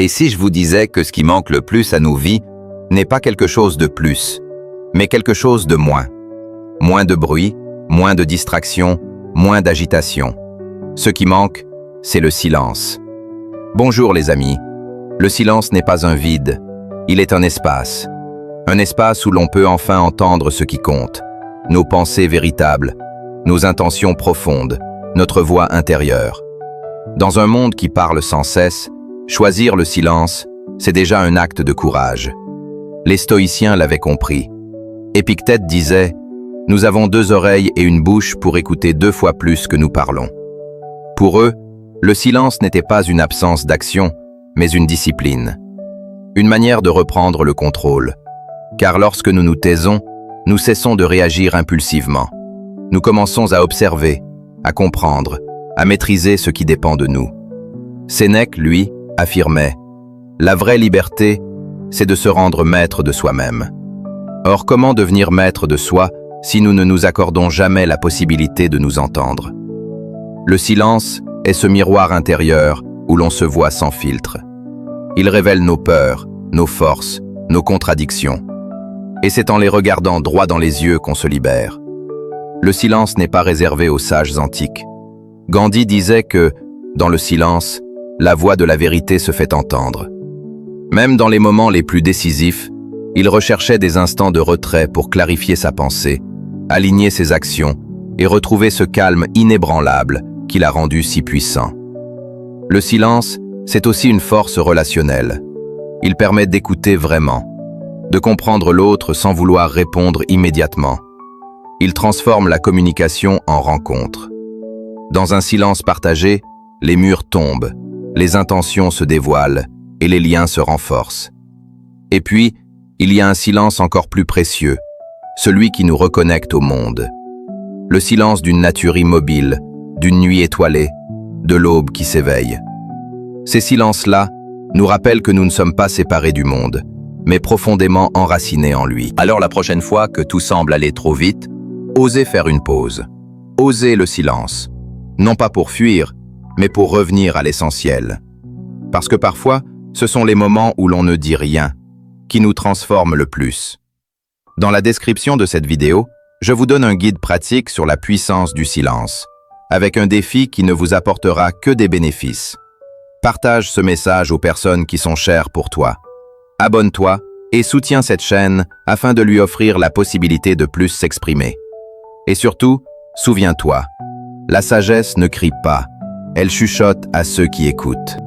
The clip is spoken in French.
Et si je vous disais que ce qui manque le plus à nos vies n'est pas quelque chose de plus, mais quelque chose de moins. Moins de bruit, moins de distraction, moins d'agitation. Ce qui manque, c'est le silence. Bonjour les amis. Le silence n'est pas un vide, il est un espace. Un espace où l'on peut enfin entendre ce qui compte, nos pensées véritables, nos intentions profondes, notre voix intérieure. Dans un monde qui parle sans cesse, choisir le silence, c'est déjà un acte de courage. Les stoïciens l'avaient compris. Épictète disait « Nous avons 2 oreilles et une bouche pour écouter 2 fois plus que nous parlons ». Pour eux, le silence n'était pas une absence d'action, mais une discipline. Une manière de reprendre le contrôle. Car lorsque nous nous taisons, nous cessons de réagir impulsivement. Nous commençons à observer, à comprendre, à maîtriser ce qui dépend de nous. Sénèque, lui, affirmait « La vraie liberté, c'est de se rendre maître de soi-même ». Or, comment devenir maître de soi si nous ne nous accordons jamais la possibilité de nous entendre? Le silence est ce miroir intérieur où l'on se voit sans filtre. Il révèle nos peurs, nos forces, nos contradictions. Et c'est en les regardant droit dans les yeux qu'on se libère. Le silence n'est pas réservé aux sages antiques. Gandhi disait que, dans le silence, la voix de la vérité se fait entendre. Même dans les moments les plus décisifs, il recherchait des instants de retrait pour clarifier sa pensée, aligner ses actions et retrouver ce calme inébranlable qui l'a rendu si puissant. Le silence, c'est aussi une force relationnelle. Il permet d'écouter vraiment, de comprendre l'autre sans vouloir répondre immédiatement. Il transforme la communication en rencontre. Dans un silence partagé, les murs tombent, les intentions se dévoilent et les liens se renforcent. Et puis, il y a un silence encore plus précieux, celui qui nous reconnecte au monde. Le silence d'une nature immobile, d'une nuit étoilée, de l'aube qui s'éveille. Ces silences-là nous rappellent que nous ne sommes pas séparés du monde, mais profondément enracinés en lui. Alors la prochaine fois que tout semble aller trop vite, osez faire une pause. Osez le silence. Non pas pour fuir, mais pour revenir à l'essentiel. Parce que parfois, ce sont les moments où l'on ne dit rien, qui nous transforment le plus. Dans la description de cette vidéo, je vous donne un guide pratique sur la puissance du silence, avec un défi qui ne vous apportera que des bénéfices. Partage ce message aux personnes qui sont chères pour toi. Abonne-toi et soutiens cette chaîne afin de lui offrir la possibilité de plus s'exprimer. Et surtout, souviens-toi, la sagesse ne crie pas, elle chuchote à ceux qui écoutent.